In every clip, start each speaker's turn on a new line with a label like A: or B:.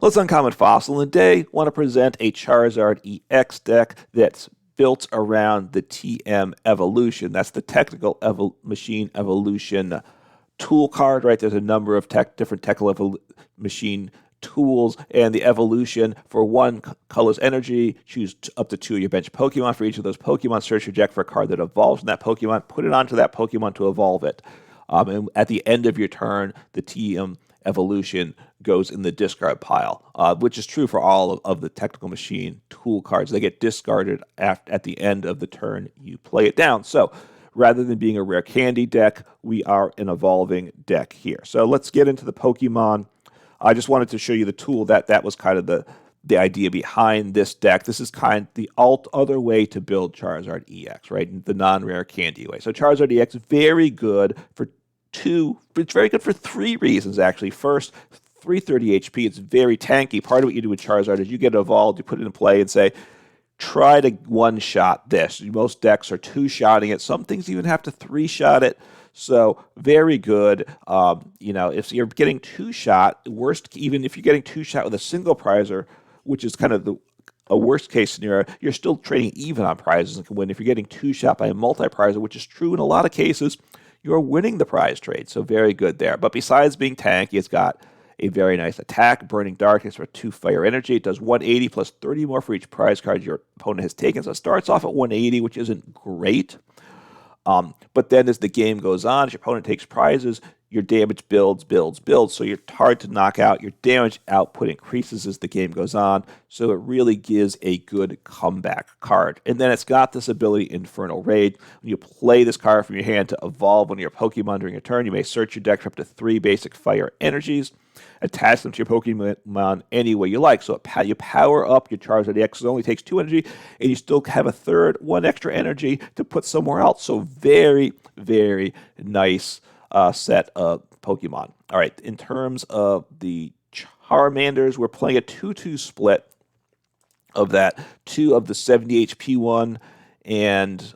A: Let's Uncommon Fossil in the day. Want to present a Charizard EX deck that's built around the TM Evolution. That's the Technical Machine Evolution tool card, right? There's a number of different technical machine tools, and the evolution for one colors energy. Choose up to 2 of your bench Pokemon. For each of those Pokemon, search your deck for a card that evolves from that Pokemon, put it onto that Pokemon to evolve it. And at the end of your turn, the TM Evolution goes in the discard pile, which is true for all of the technical machine tool cards. They get discarded at the end of the turn you play it down. So rather than being a rare candy deck, we are an evolving deck here. So let's get into the Pokemon. I just wanted to show you the tool that was kind of the idea behind this deck. This is kind of the other way to build Charizard EX, right? The non-rare candy way. So Charizard EX, very good for it's very good for 3 reasons, actually. First, 330 HP, it's very tanky. Part of what you do with Charizard is you get evolved, you put it in play and say, try to one-shot this. Most decks are 2-shotting it. Some things even have to 3-shot it. So very good. If you're getting 2-shot, even if you're getting 2-shot with a single prizer, which is kind of a worst-case scenario, you're still trading even on prizes and can win. If you're getting 2-shot by a multi-prizer, which is true in a lot of cases, you're winning the prize trade. So very good there. But besides being tanky, it's got a very nice attack, Burning Darkness for 2 fire energy. It does 180 plus 30 more for each prize card your opponent has taken. So it starts off at 180, which isn't great. But then as the game goes on, as your opponent takes prizes, your damage builds. So you're hard to knock out. Your damage output increases as the game goes on. So it really gives a good comeback card. And then it's got this ability, Infernal Raid. When you play this card from your hand to evolve one of your Pokemon during a turn, you may search your deck for up to 3 basic fire energies. Attach them to your Pokemon any way you like. So you power up your Charizard EX. It only takes 2 energy, and you still have a 1 extra energy to put somewhere else. So very, very nice set of Pokemon. All right, in terms of the Charmanders, we're playing a 2-2 split of that. 2 of the 70 HP one, and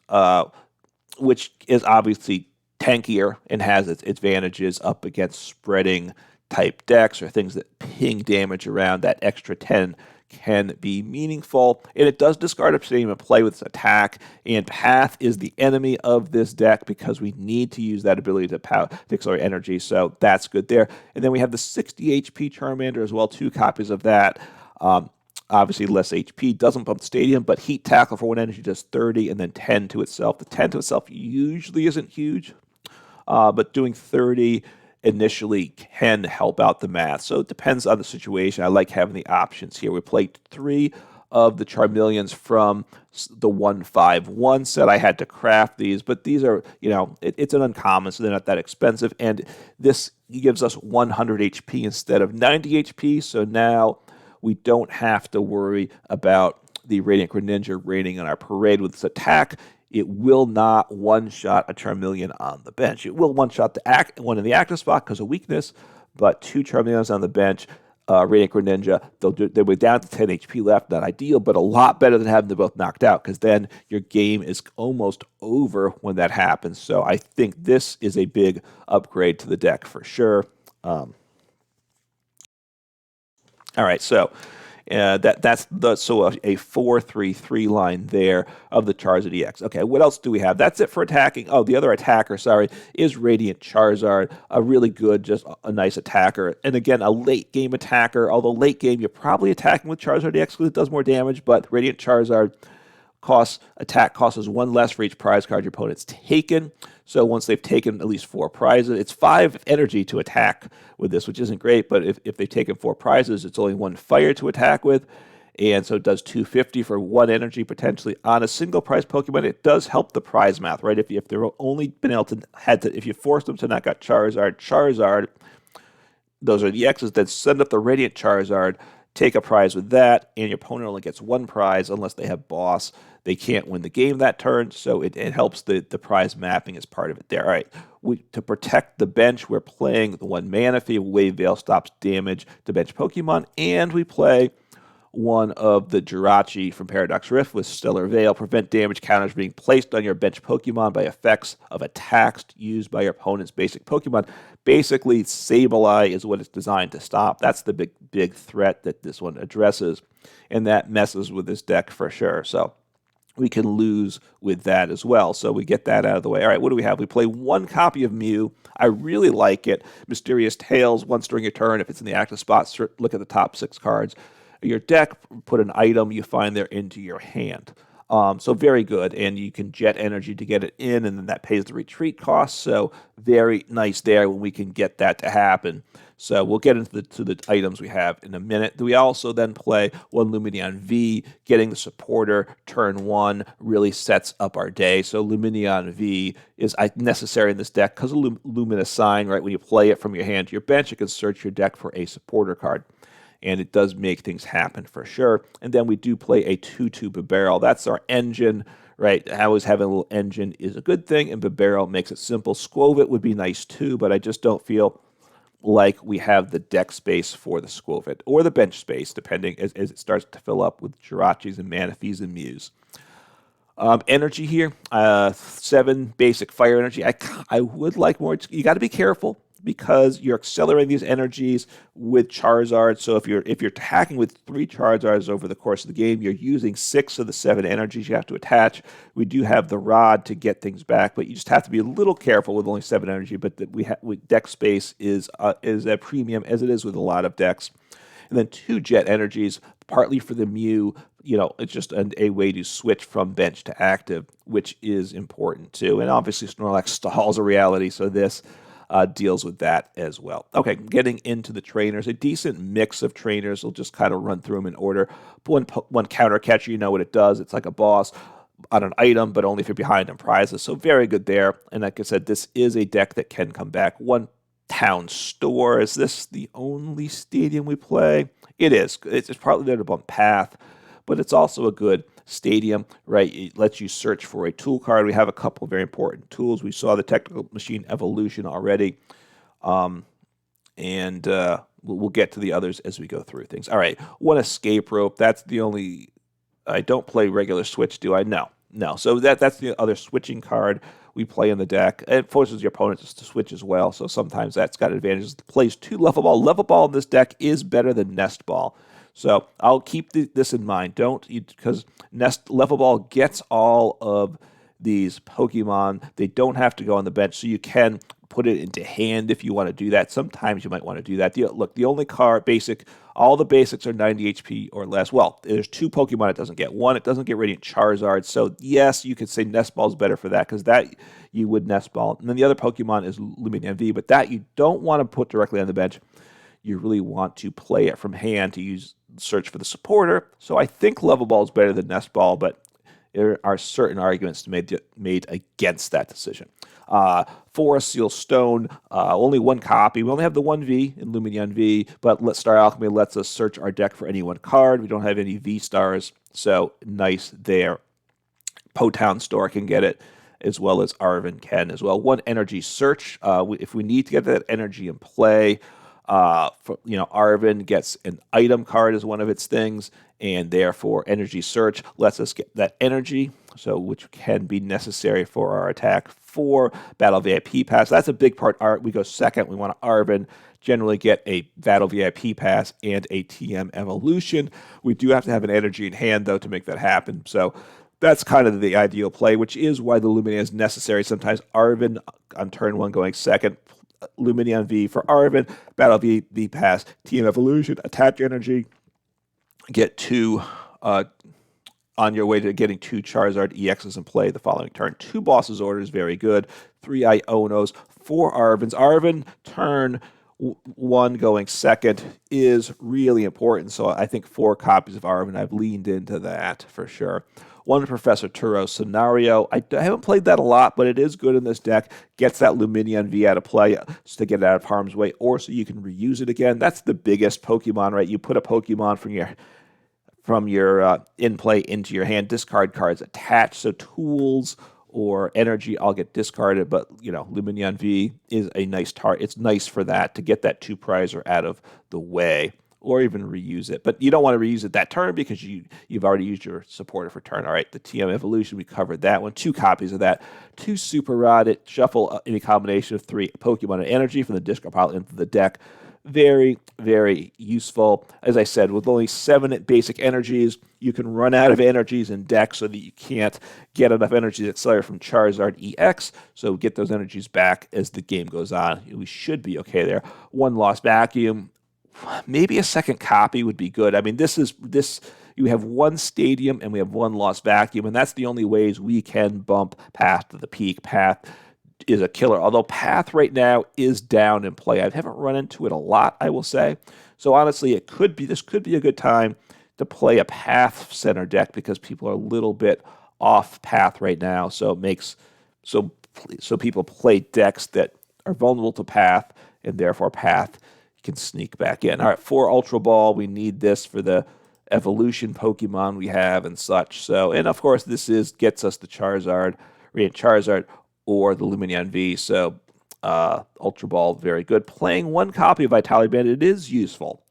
A: which is obviously tankier and has its advantages up against spreading type decks or things that ping damage around. That extra 10 can be meaningful, and it does discard Obsidian and play with its attack, and Path is the enemy of this deck because we need to use that ability to accelerate energy, so that's good there. And then we have the 60 HP Charmander as well, 2 copies of that. Obviously less HP, doesn't bump Stadium, but Heat Tackle for 1 energy does 30, and then 10 to itself. The 10 to itself usually isn't huge, but doing 30 initially can help out the math. So it depends on the situation. I like having the options here. We played 3 of the Charmeleons from the 151 set. I had to craft these, but these are, it's an uncommon, so they're not that expensive. And this gives us 100 HP instead of 90 HP. So now we don't have to worry about the Radiant Greninja raining on our parade with its attack. It will not one-shot a Charmeleon on the bench. It will one-shot one in the active spot because of weakness, but 2 Charmeleons on the bench, Radiant Greninja, they'll be down to 10 HP left. Not ideal, but a lot better than having them both knocked out, because then your game is almost over when that happens. So I think this is a big upgrade to the deck for sure. All right, so that's a 4-3-3 line there of the Charizard EX. Okay, what else do we have? That's it for attacking. Oh, the other attacker, is Radiant Charizard. A really good, just a nice attacker. And again, a late game attacker. Although late game, you're probably attacking with Charizard EX because it does more damage, but Radiant Charizard attack costs 1 less for each prize card your opponent's taken. So once they've taken at least 4 prizes, it's 5 energy to attack with this, which isn't great, but if they've taken 4 prizes, it's only 1 fire to attack with, and so it does 250 for 1 energy potentially on a single prize Pokemon. It does help the prize math, right? If they've only been able to, if you force them to knock out Charizard, those are the X's, then send up the Radiant Charizard, take a prize with that, and your opponent only gets 1 prize unless they have boss. They can't win the game that turn, so it helps the prize mapping as part of it there. All right, to protect the bench, we're playing the 1 Manaphy. Wave Veil stops damage to bench Pokemon, and we play one of the Jirachi from Paradox Rift with Stellar Veil. Prevent damage counters being placed on your bench Pokemon by effects of attacks used by your opponent's basic Pokemon. Basically, Sableye is what it's designed to stop. That's the big threat that this one addresses, and that messes with this deck for sure. So we can lose with that as well. So we get that out of the way. All right, what do we have? We play one copy of Mew. I really like it. Mysterious Tales, once during your turn, if it's in the active spot, look at the top 6 cards. Your deck, put an item you find there into your hand. So very good, and you can jet energy to get it in, and then that pays the retreat cost. So very nice there when we can get that to happen. So we'll get into the items we have in a minute. We also then play one Lumineon V. Getting the supporter turn 1 really sets up our day. So Lumineon V is necessary in this deck because of Luminous Sign, right? When you play it from your hand to your bench, you can search your deck for a supporter card. And it does make things happen for sure. And then we do play a 2/2 Bibarel. That's our engine, right? Always having a little engine is a good thing, and Bibarel makes it simple. Skwovet would be nice too, but I just don't feel like we have the deck space for the Skwovet, or the bench space, depending as it starts to fill up with Jirachis and Manaphys and Mews. Energy here, 7 basic fire energy. I would like more. You got to be careful, because you're accelerating these energies with Charizard. So if you're attacking with 3 Charizards over the course of the game, you're using 6 of the 7 energies you have to attach. We do have the rod to get things back, but you just have to be a little careful with only 7 energy. But deck space is a premium, as it is with a lot of decks. And then 2 jet energies, partly for the Mew. It's just a way to switch from bench to active, which is important too. And obviously Snorlax stalls a reality, so this deals with that as well. Okay, getting into the trainers, a decent mix of trainers. We'll just kind of run through them in order. One counter catcher, you know what it does. It's like a boss on an item, but only if you're behind on prizes. So very good there. And like I said, this is a deck that can come back. One Town Store. Is this the only stadium we play? It is. It's probably there to bump Path, but it's also a good stadium, right? It lets you search for a tool card. We have a couple of very important tools. We saw the Technical Machine Evolution already, and we'll get to the others as we go through things. All right, one Escape Rope. That's the only. I don't play regular Switch, do I? No. So that's the other switching card we play in the deck. It forces your opponents to switch as well, so sometimes that's got advantages. It plays 2 Level Ball. Level Ball in this deck is better than Nest Ball. So I'll keep this in mind. Because Level Ball gets all of these Pokemon. They don't have to go on the bench, so you can put it into hand if you want to do that. Sometimes you might want to do that. The only card, all the basics are 90 HP or less. Well, there's 2 Pokemon it doesn't get. One, it doesn't get Radiant Charizard. So yes, you could say Nest Ball is better for that, because that you would Nest Ball. And then the other Pokemon is Lumineon V, but that you don't want to put directly on the bench. You really want to play it from hand to search for the supporter. So I think Level Ball is better than Nest Ball, but there are certain arguments made against that decision. Forest Seal Stone, only 1 copy. We only have the 1V in Lumineon V, but Star Alchemy lets us search our deck for any 1 card. We don't have any V stars, so nice there. Town Store can get it, as well as Arven can as well. 1 Energy Search, if we need to get that energy in play. Arven gets an item card as one of its things, and therefore Energy Search lets us get that energy, which can be necessary for our attack. 4 Battle VIP Pass. That's a big part. We go second. We want to Arven generally get a Battle VIP Pass and a TM Evolution. We do have to have an energy in hand, though, to make that happen. So that's kind of the ideal play, which is why the Lumineon is necessary. Sometimes Arven on turn 1 going second. Lumineon V for Arven, Battle V Pass, TM Evolution, attach energy, get 2 on your way to getting 2 Charizard EXs in play the following turn. 2 Boss's Orders, very good. 3 Ionos, 4 Arvens. Arven turn 1 going second is really important, so I think 4 copies of Arven. I've leaned into that for sure. 1 Professor Turo Scenario. I haven't played that a lot, but it is good in this deck. Gets that Lumineon V out of play to get it out of harm's way, or so you can reuse it again. That's the biggest Pokemon, right? You put a Pokemon from your in play into your hand. Discard cards attached, so tools or energy all get discarded, but Lumineon V is a nice target. It's nice for that, to get that 2 prizer out of the way. or even reuse it. But you don't want to reuse it that turn because you've already used your supporter for turn. All right, the TM Evolution, we covered that one. 2 copies of that. 2 Super Rod it. Shuffle any combination of 3 Pokemon and energy from the discard pile into the deck. Very, very useful. As I said, with only 7 basic energies, you can run out of energies in deck so that you can't get enough energies accelerated from Charizard EX. So get those energies back as the game goes on. We should be okay there. 1 Lost Vacuum. Maybe a second copy would be good. I mean, you have 1 Stadium and we have 1 Lost Vacuum, and that's the only ways we can bump Path to the Peak. Path is a killer, although Path right now is down in play. I haven't run into it a lot, I will say. So honestly, this could be a good time to play a Path center deck because people are a little bit off Path right now. So it makes so people play decks that are vulnerable to Path, and therefore Path can sneak back in. All right, 4 Ultra Ball. We need this for the evolution Pokemon we have and such. So, and of course, gets us the Charizard, Radiant Charizard, or the Lumineon V. So, Ultra Ball, very good. Playing 1 copy of Vitality Band, it is useful.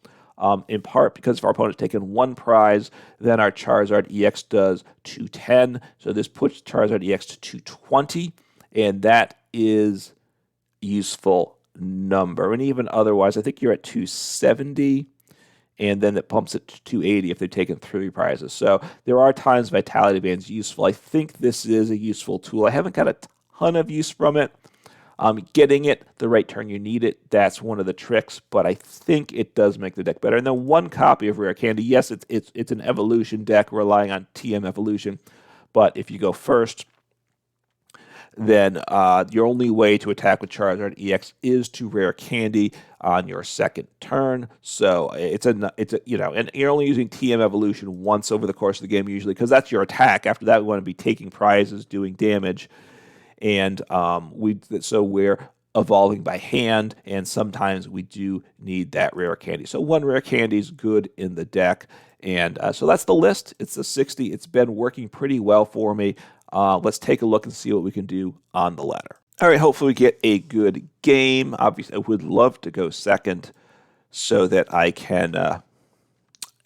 A: In part because if our opponent's taken 1 prize, then our Charizard EX does 210. So this puts Charizard EX to 220, and that is useful number. And even otherwise, I think you're at 270, and then it pumps it to 280 if they've taken 3 prizes. So there are times Vitality Band's useful. I think this is a useful tool. I haven't got a ton of use from it. Getting it the right turn you need it, that's one of the tricks, but I think it does make the deck better. And then 1 copy of Rare Candy. Yes, it's an evolution deck relying on TM Evolution, but if you go first, then your only way to attack with Charizard EX is to Rare Candy on your second turn. So it's a and you're only using TM Evolution once over the course of the game usually because that's your attack. After that, we want to be taking prizes, doing damage, and we're evolving by hand, and sometimes we do need that Rare Candy. So 1 Rare Candy is good in the deck, and so that's the list. It's the 60. It's been working pretty well for me. Let's take a look and see what we can do on the ladder. All right, hopefully we get a good game. Obviously, I would love to go second so that I can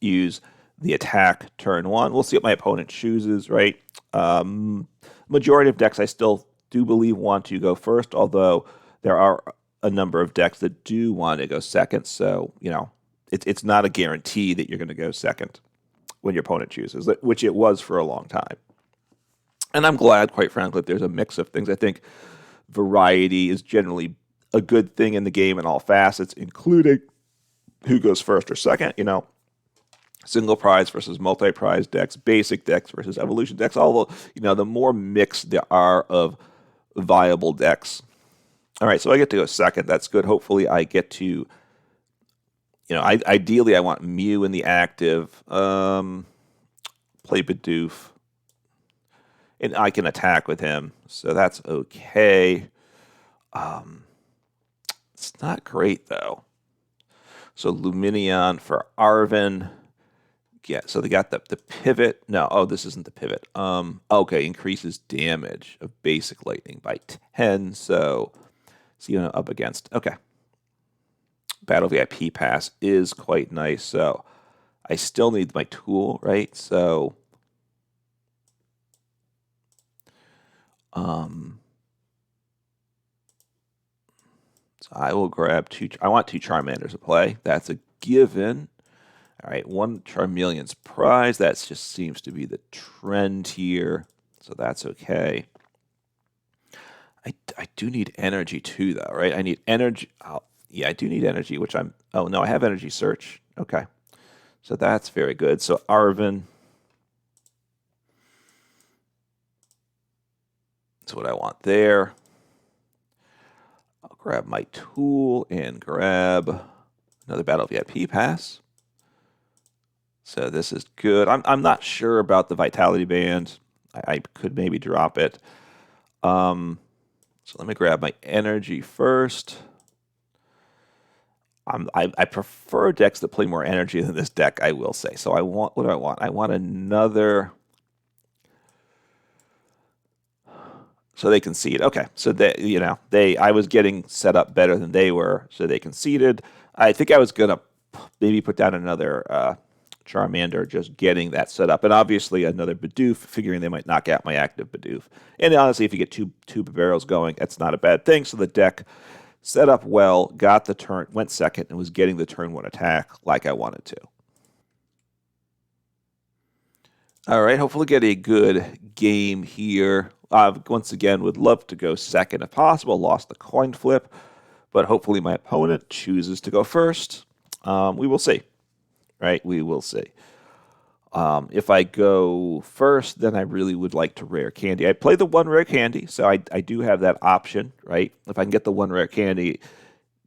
A: use the attack turn 1. We'll see what my opponent chooses, right? Majority of decks I still do believe want to go first, although there are a number of decks that do want to go second. So, it's not a guarantee that you're going to go second when your opponent chooses, which it was for a long time. And I'm glad, quite frankly, that there's a mix of things. I think variety is generally a good thing in the game in all facets, including who goes first or second, single prize versus multi-prize decks, basic decks versus evolution decks. All the more mixed there are of viable decks. All right, so I get to go second. That's good. Hopefully I get to, ideally I want Mew in the active, play Bidoof, and I can attack with him, so that's okay. It's not great, though. So Lumineon for Arven. Yeah, so they got the pivot. No, this isn't the pivot. Okay, increases damage of basic lightning by 10, so see what I'm up against. Okay. Battle VIP Pass is quite nice, so I still need my tool, right? So I will grab 2. I want 2 Charmanders to play. That's a given. All right, 1 Charmeleon's prize. That just seems to be the trend here, so that's okay. I do need energy too, though, right? I need energy. Yeah, I do need energy, which I'm... Oh, no, I have Energy Search. Okay, so that's very good. So Arven... That's what I want there. I'll grab my tool and grab another Battle VIP Pass. So this is good. I'm not sure about the Vitality Band. I could maybe drop it. So let me grab my energy first. I prefer decks that play more energy than this deck, I will say. So what do I want? I want another... So they concede. Okay, so I was getting set up better than they were, so they conceded. I think I was gonna maybe put down another Charmander, just getting that set up. And obviously another Bidoof, figuring they might knock out my active Bidoof. And honestly, if you get two Bibarels going, that's not a bad thing. So the deck set up well, got the turn, went second, and was getting the turn one attack like I wanted to. All right, hopefully get a good game here. Once again, would love to go second if possible. Lost the coin flip, but hopefully my opponent chooses to go first. We will see. Right, we will see. If I go first, then I really would like to Rare Candy. I play the one Rare Candy, so I do have that option, right? If I can get the one Rare Candy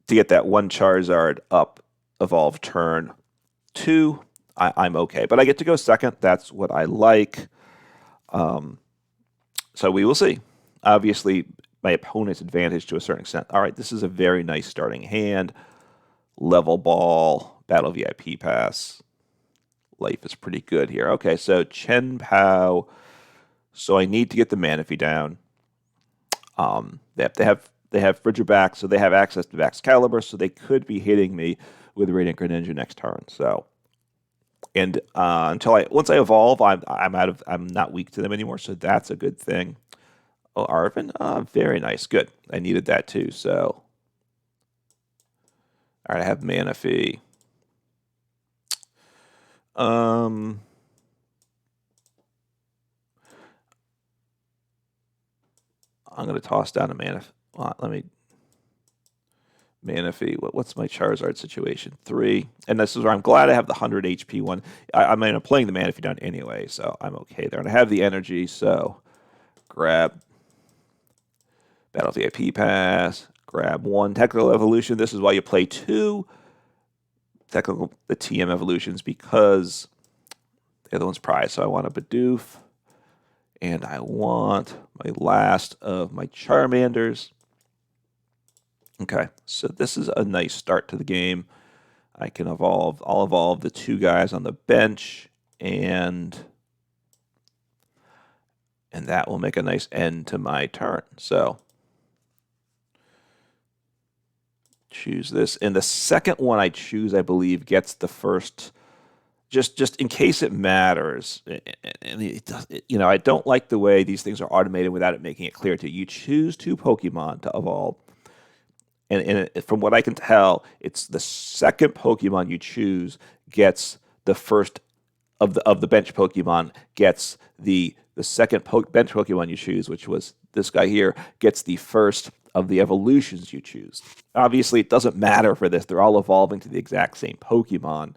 A: to get that one Charizard up, evolve turn 2, I'm okay. But I get to go second. That's what I like. So we will see. Obviously, my opponent's advantage to a certain extent. All right, this is a very nice starting hand. Level Ball, Battle VIP Pass. Life is pretty good here. Okay, so Chen Pao. So I need to get the Manaphy down. They have Friggerback, so they have access to Excalibur, so they could be hitting me with Radiant Greninja next turn. So, and once I evolve, I'm not weak to them anymore, so that's a good thing. Oh, Arven, very nice, good. I needed that too. So, all right, I have Manaphy. I'm going to toss down a Manaphy. Manaphy. What's my Charizard situation? 3. And this is where I'm glad I have the 100 HP one. I'm playing the Manaphy down anyway, so I'm okay there. And I have the energy, so grab Battle VIP Pass, grab 1 Technical Evolution. This is why you play 2 the TM Evolutions, because the other one's prize. So I want a Bidoof, and I want my last of my Charmanders. Okay, so this is a nice start to the game. I can evolve. I'll evolve the 2 guys on the bench, and that will make a nice end to my turn. So choose this, and the second one I choose, I believe, gets the first. Just in case it matters, and I don't like the way these things are automated without it making it clear to you. You choose 2 Pokemon to evolve. And from what I can tell, it's the second Pokemon you choose gets the first of the bench Pokemon gets the second bench Pokemon you choose, which was this guy here, gets the first of the evolutions you choose. Obviously, it doesn't matter for this; they're all evolving to the exact same Pokemon,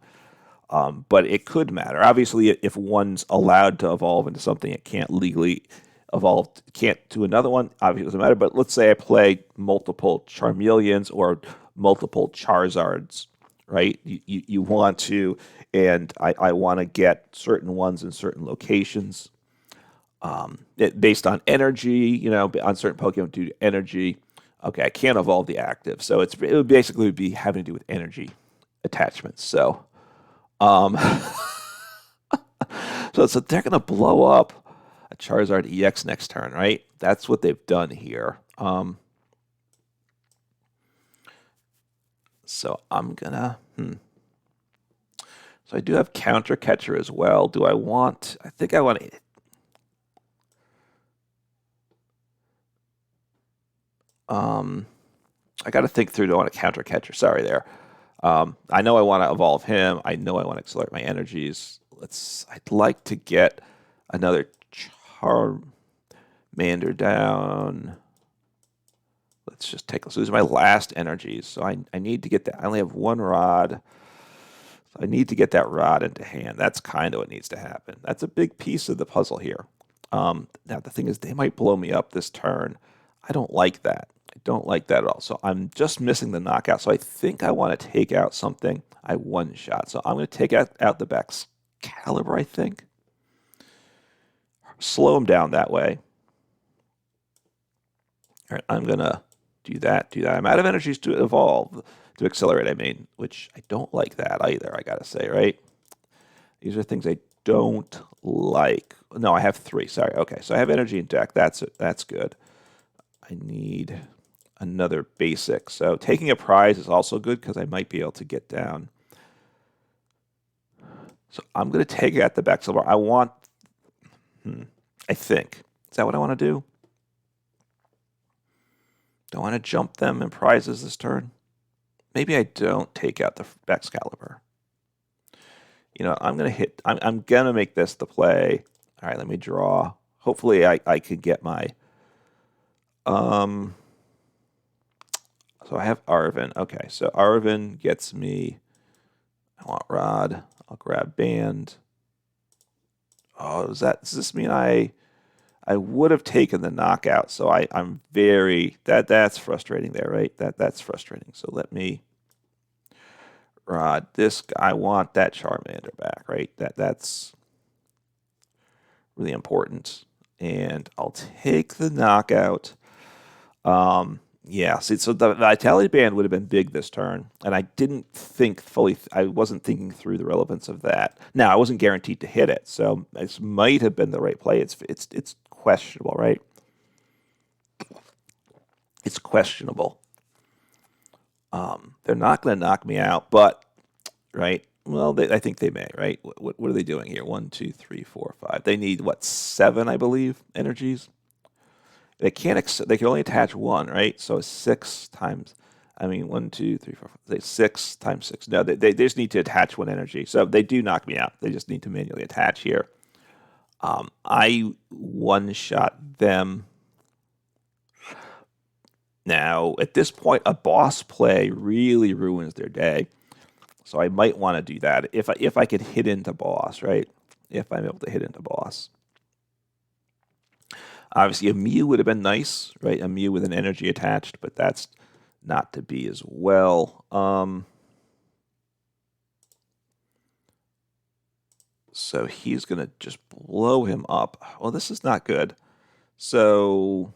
A: but it could matter. Obviously, if one's allowed to evolve into something it can't legally evolved, can't to another one, obviously it doesn't matter. But let's say I play multiple Charmeleons or multiple Charizards, right? You want to, and I want to get certain ones in certain locations, based on energy, on certain Pokemon due to energy. Okay, I can't evolve the active, so it would basically be having to do with energy attachments. So, so they're gonna blow up a Charizard EX next turn, right? That's what they've done here. So I'm gonna, So I do have Counter Catcher as well. Do I want, I think I want to, I got to think through, do I want a Counter Catcher? Sorry there. I know I want to evolve him. I know I want to accelerate my energies. I'd like to get another Charmander down. Let's just take, let's lose my last energies. So I need to get that. I only have 1 rod. So I need to get that rod into hand. That's kind of what needs to happen. That's a big piece of the puzzle here. Now, the thing is, they might blow me up this turn. I don't like that. I don't like that at all. So I'm just missing the knockout. So I think I want to take out something. I one-shot. So I'm going to take out the Excalibur, I think. Slow him down that way. All right, I'm going to do that. I'm out of energies to evolve, to accelerate, I mean, which I don't like that either, I got to say, right? These are things I don't like. No, I have 3. Sorry. Okay, so I have energy in deck. That's good. I need another basic. So taking a prize is also good because I might be able to get down So I'm going to take out the Bexel. I want, I think. Is that what I want to do? Do I want to jump them in prizes this turn? Maybe I don't take out the Excalibur. You know, I'm going to hit, I'm going to make this the play. All right, let me draw. Hopefully I could get my, so I have Arven. Okay, so Arven gets me, I want Rod. I'll grab Band. Oh, does this mean I would have taken the knockout? So I'm very, that's frustrating there, right? That's frustrating. So let me, Rod, I want that Charmander back, right? That's really important. And I'll take the knockout. Yeah, see, so the Vitality Band would have been big this turn, and I didn't think fully, I wasn't thinking through the relevance of that. Now, I wasn't guaranteed to hit it, so this might have been the right play. It's questionable, right? It's questionable. They're not going to knock me out, but, right? Well, I think they may, right? What are they doing here? 1, 2, 3, 4, 5. They need, what, 7, I believe, energies? They can't. They can only attach 1, right? So 6 times. I mean, 1, 2, 3, 4, 5. 6 times 6. No, they just need to attach 1 energy. So they do knock me out. They just need to manually attach here. I one-shot them. Now, at this point, a boss play really ruins their day. So I might want to do that if I could hit into boss, right? If I'm able to hit into boss. Obviously, a Mew would have been nice, right? A Mew with an energy attached, but that's not to be as well. So he's going to just blow him up. Well, this is not good. So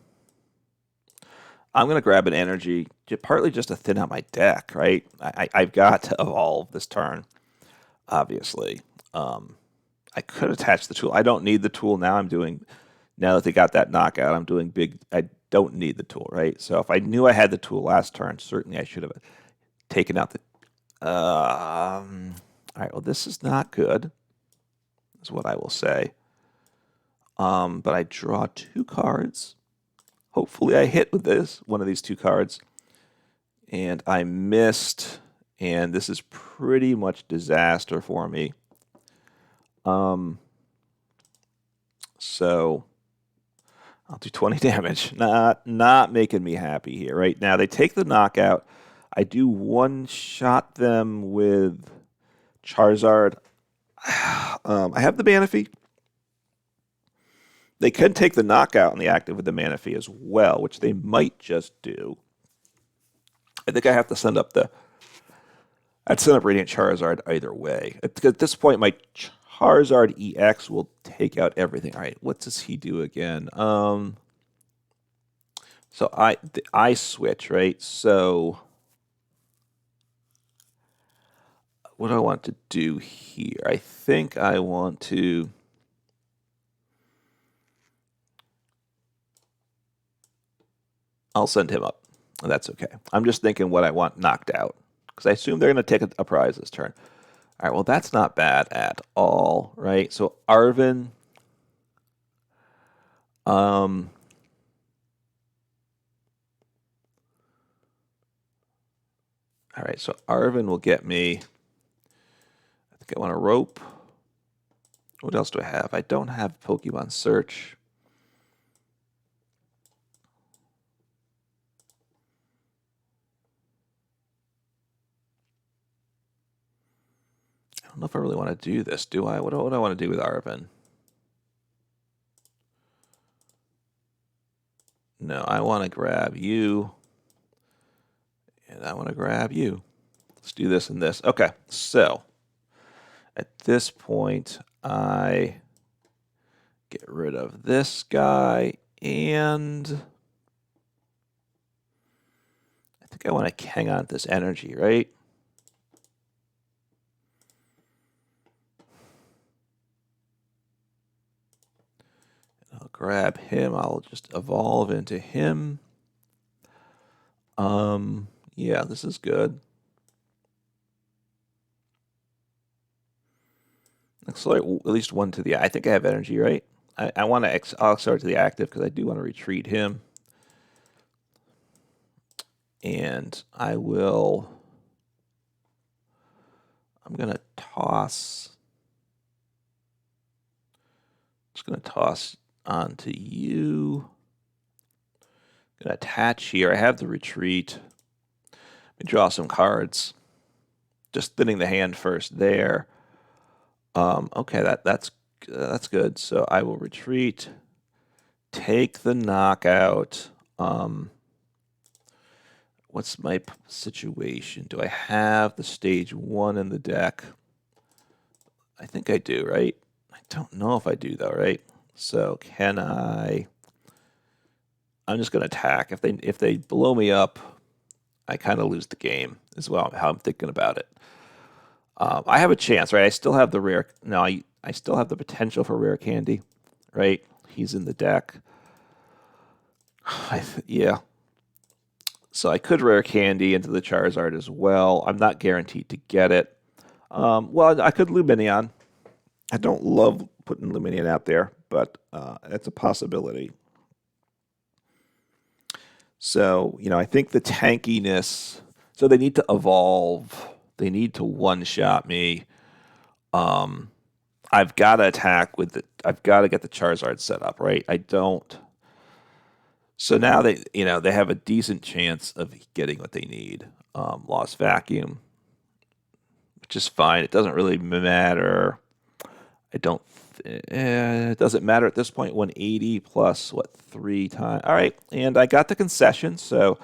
A: I'm going to grab an energy, partly just to thin out my deck, right? I've got to evolve this turn, obviously. I could attach the tool. I don't need the tool now. Now that they got that knockout, I'm doing big. I don't need the tool, right? So if I knew I had the tool last turn, certainly I should have taken out the... all right, well, this is not good, is what I will say. But I draw 2 cards. Hopefully I hit with one of these 2 cards. And I missed, and this is pretty much disaster for me. So I'll do 20 damage. Not making me happy here. Right now, they take the knockout. I do one-shot them with Charizard. I have the Manaphy. They could take the knockout on the active with the Manaphy as well, which they might just do. I think I have to send up I'd send up Radiant Charizard either way. At this point, my Charizard EX will take out everything. All right, what does he do again? So I switch, right? So what do I want to do here? I think I want to... I'll send him up. That's okay. I'm just thinking what I want knocked out, because I assume they're going to take a prize this turn. All right, well, that's not bad at all, right? So Arven... all right, so Arven will get me... I think I want a rope. What else do I have? I don't have Pokemon Search. I don't know if I really want to do this, do I? What do I want to do with Arven? No, I want to grab you. And I want to grab you. Let's do this and this. Okay, so at this point, I get rid of this guy, and I think I want to hang on to this energy, right? I'll grab him. I'll just evolve into him. Yeah, this is good. Looks like at least one to the... I think I have energy, right? I want to... I'll start to the active because I do want to retreat him. And I will... I'm going to toss... Just going to toss onto you. I'm going to attach here. I have the retreat. Let me draw some cards. Just thinning the hand first there. Okay, that's good. So I will retreat, take the knockout. What's my situation? Do I have the stage 1 in the deck? I think I do, right? I don't know if I do though, right? So can I? I'm just gonna attack. If they blow me up, I kind of lose the game as well. How I'm thinking about it. I have a chance, right? I still have the rare. No, I still have the potential for Rare Candy, right? He's in the deck. Yeah. So I could Rare Candy into the Charizard as well. I'm not guaranteed to get it. Well, I could Lumineon. I don't love putting Lumineon out there, but it's a possibility. So, I think the tankiness... So they need to evolve. They need to one-shot me. I've got to attack with the... I've got to get the Charizard set up, right? I don't... So now they have a decent chance of getting what they need. Lost Vacuum, which is fine. It doesn't really matter. It doesn't matter at this point. 180 plus, 3 times? All right, and I got the concession, so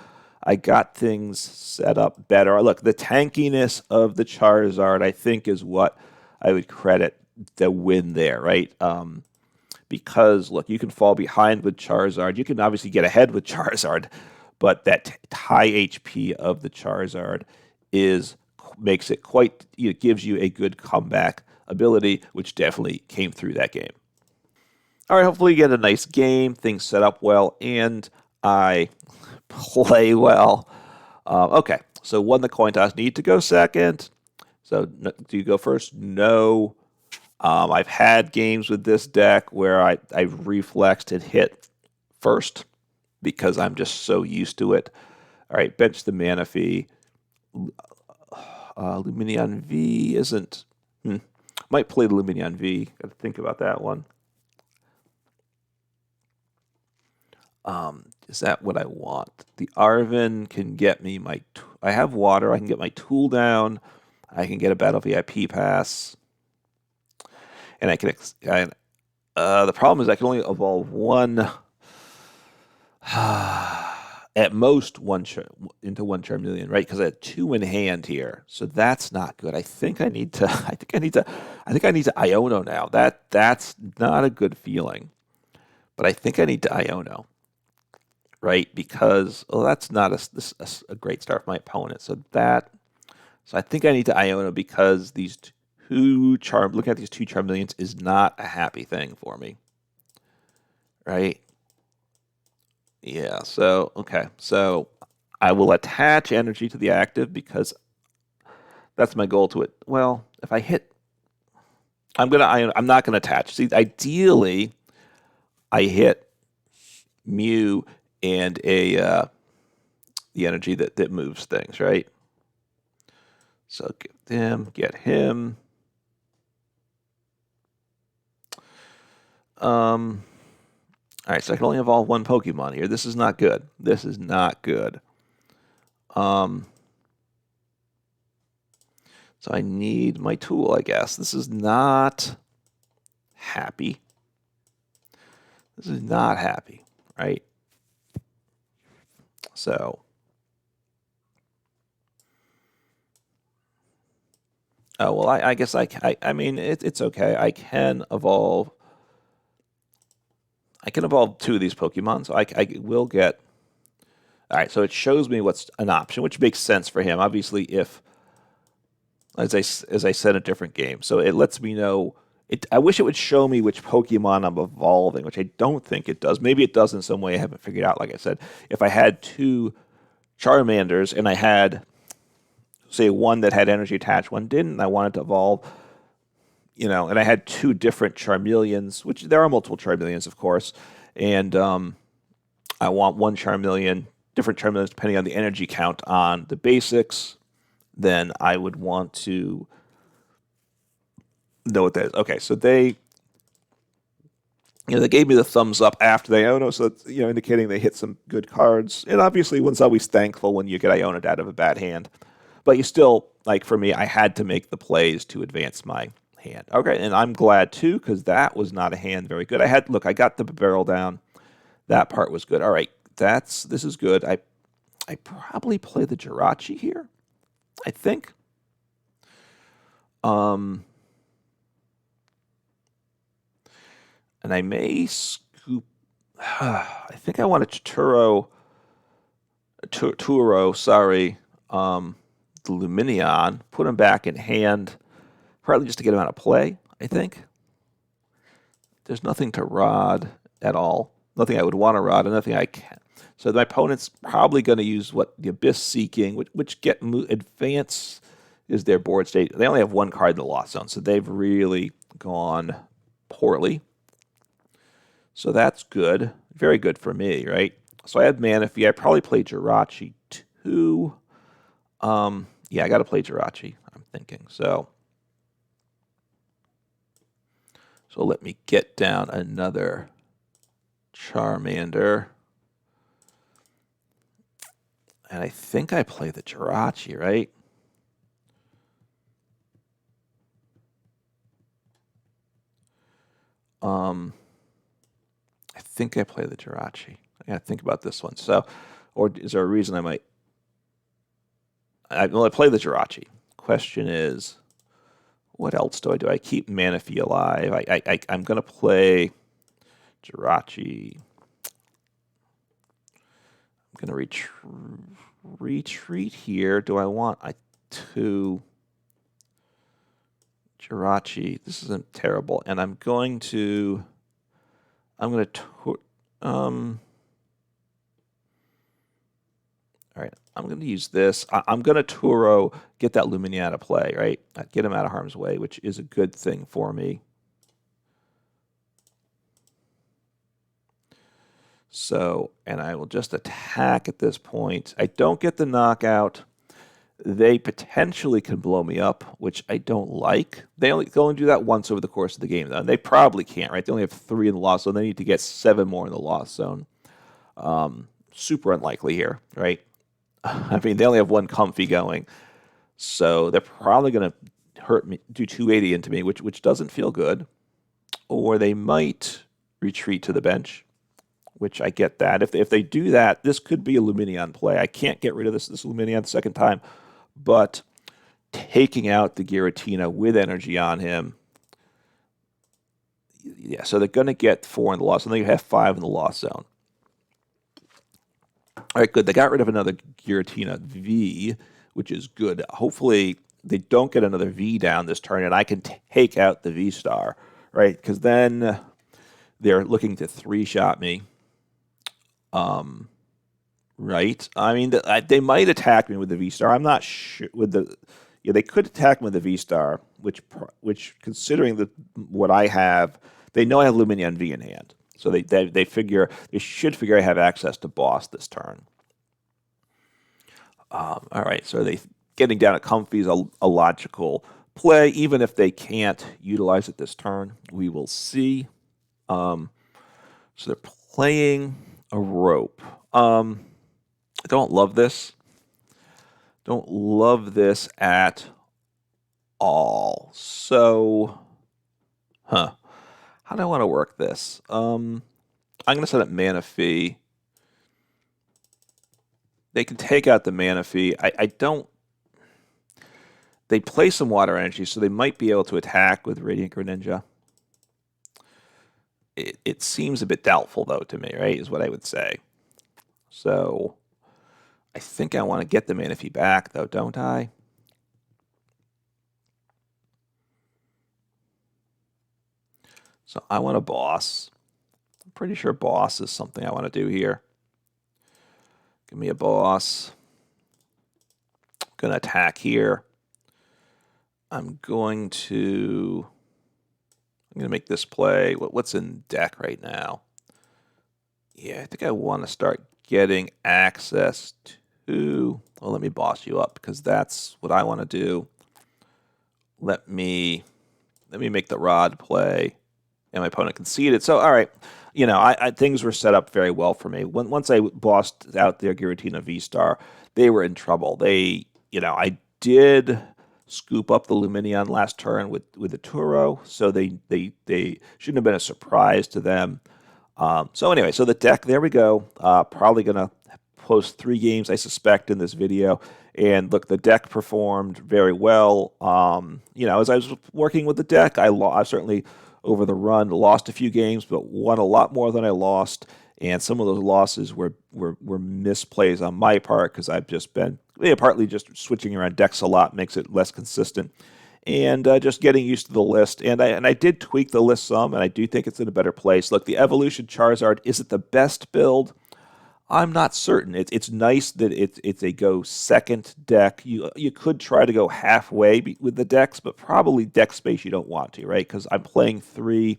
A: I got things set up better. Look, the tankiness of the Charizard, I think, is what I would credit the win there, right? Because, look, you can fall behind with Charizard. You can obviously get ahead with Charizard, but that high HP of the Charizard makes it quite... It gives you a good comeback ability, which definitely came through that game. All right, hopefully you get a nice game, things set up well, and I play well. Okay, so won the coin toss. Need to go second. So do you go first? No. I've had games with this deck where I've reflexed and hit first because I'm just so used to it. All right, bench the Manaphy. Lumineon V isn't... Might play the Lumineon V. Got to think about that one. Is that what I want? The Arven can get me my... I have water. I can get my tool down. I can get a Battle VIP Pass. And I can... the problem is I can only evolve one... at most into one Charmeleon, right? Because I had 2 in hand here, so that's not good. I think I need to. I think I need to Iono now. That's not a good feeling, but I think I need to Iono, right? Because that's not a great start for my opponent. So I think I need to Iono because these looking at these 2 Charmeleons is not a happy thing for me, right? Yeah, so, okay. So I will attach energy to the active because that's my goal to it. Well, if I hit... I'm not going to attach. See, ideally, I hit Mew and the energy that moves things, right? So get him. All right, so I can only evolve 1 Pokemon here. This is not good. This is not good. So I need my tool, I guess. This is not happy. This is not happy, right? So... Oh, well, I guess I mean, it's okay. I can evolve... I can evolve 2 of these Pokemon, so I will get... All right, so it shows me what's an option, which makes sense for him. Obviously, if, as I said, a different game. So it lets me know... I wish it would show me which Pokemon I'm evolving, which I don't think it does. Maybe it does in some way I haven't figured out, like I said. If I had 2 Charmanders and I had, say, one that had energy attached, one didn't, and I wanted to evolve... and I had two different Charmeleons, which there are multiple Charmeleons, of course, and I want one Charmeleon, different Charmeleons depending on the energy count on the basics. Then I would want to know what that is. Okay, so they gave me the thumbs up after they Iono, so that's, indicating they hit some good cards. And obviously, one's always thankful when you get Iono'd out of a bad hand. But you still, like for me, I had to make the plays to advance my hand. Okay, and I'm glad too, because that was not a hand very good. I got the barrel down. That part was good. All right, this is good. I probably play the Jirachi here, I think. And I may scoop. I think I want a Turo. Sorry. The Lumineon. Put him back in hand, partly just to get him out of play. I think. There's nothing to rod at all. Nothing I would want to rod, and nothing I can. So my opponent's probably going to use what the Abyss Seeking, which get advance is their board state. They only have one card in the Lost Zone, so they've really gone poorly. So that's good. Very good for me, right? So I had Manaphy. I probably play Jirachi too. Yeah, I got to play Jirachi, I'm thinking. So let me get down another Charmander. And I think I play the Jirachi, right? I think I play the Jirachi. I gotta think about this one. So, or is there a reason I might? I play the Jirachi. Question is, what else do I do? I keep Manaphy alive. I'm gonna play Jirachi. I'm gonna retreat here. Do I want to Jirachi? This isn't terrible, and I'm going to. All right, I'm going to use this. I'm going to Turo, get that Lumineon out of play, right? Get him out of harm's way, which is a good thing for me. So, and I will just attack at this point. I don't get the knockout. They potentially can blow me up, which I don't like. They only do that once over the course of the game, though. And they probably can't, right? They only have 3 in the Lost Zone. They need to get 7 more in the Lost Zone. Super unlikely here, right? I mean, they only have 1 comfy going. So they're probably going to hurt me, do 280 into me, which doesn't feel good. Or they might retreat to the bench, which I get that. If they do that, this could be a Lumineon play. I can't get rid of this Lumineon the second time. But taking out the Giratina with energy on him, yeah, so they're going to get 4 in the Lost Zone. They have 5 in the Lost Zone. All right, good. They got rid of another Giratina V, which is good. Hopefully, they don't get another V down this turn, and I can take out the V-Star, right? Because then they're looking to 3-shot me. Right? I mean, they might attack me with the V-Star. I'm not sure. They could attack me with the V-Star, which considering what I have, they know I have Lumineon V in hand. So they should figure I have access to boss this turn. All right, so getting down at Comfy is a logical play, even if they can't utilize it this turn. We will see. So they're playing a rope. I don't love this. Don't love this at all. So, how do I want to work this? I'm going to set up Manaphy. They can take out the Manaphy. I don't. They play some water energy, so they might be able to attack with Radiant Greninja. It seems a bit doubtful, though, to me, right, is what I would say. So I think I want to get the Manaphy back, though, don't I? So I want a boss. I'm pretty sure boss is something I want to do here. Give me a boss. I'm going to attack here. I'm going to going to make this play. What's in deck right now? Yeah, I think I want to start getting access to... Well, let me boss you up, because that's what I want to do. Let me make the rod play, and my opponent conceded. So, all right, you know, things were set up very well for me. Once I bossed out their Giratina V-Star, they were in trouble. They, you know, I did scoop up the Lumineon last turn with the Turo, so they shouldn't have been a surprise to them. So anyway, so the deck, there we go. Probably going to post 3 games, I suspect, in this video. And look, the deck performed very well. You know, as I was working with the deck, I certainly, over the run, lost a few games, but won a lot more than I lost. And some of those losses were misplays on my part, because I've just been, partly just switching around decks a lot makes it less consistent. And just getting used to the list. And I did tweak the list some, and I do think it's in a better place. Look, the Evolution Charizard, is it the best build? I'm not certain. It's nice that it's a go second deck. You could try to go halfway with the decks, but probably deck space you don't want to, right? Because I'm playing 3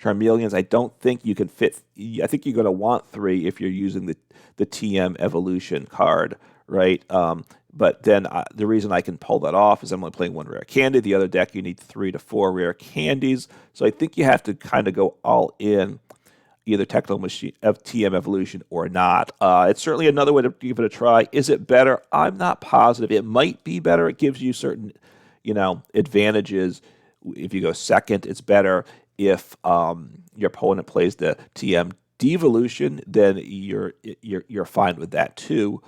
A: Charmeleons. I don't think you can fit... I think you're going to want 3 if you're using the TM Evolution card, right? But then the reason I can pull that off is I'm only playing 1 Rare Candy. The other deck, you need 3 to 4 Rare Candies. So I think you have to kind of go all in, either Technical Machine of TM Evolution or not. It's certainly another way to give it a try. Is it better? I'm not positive. It might be better. It gives you certain, you know, advantages. If you go second, it's better. If your opponent plays the TM Devolution, then you're fine with that too.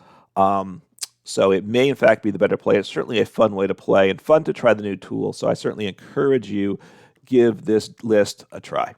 A: So it may in fact be the better play. It's certainly a fun way to play and fun to try the new tool. So I certainly encourage you, give this list a try.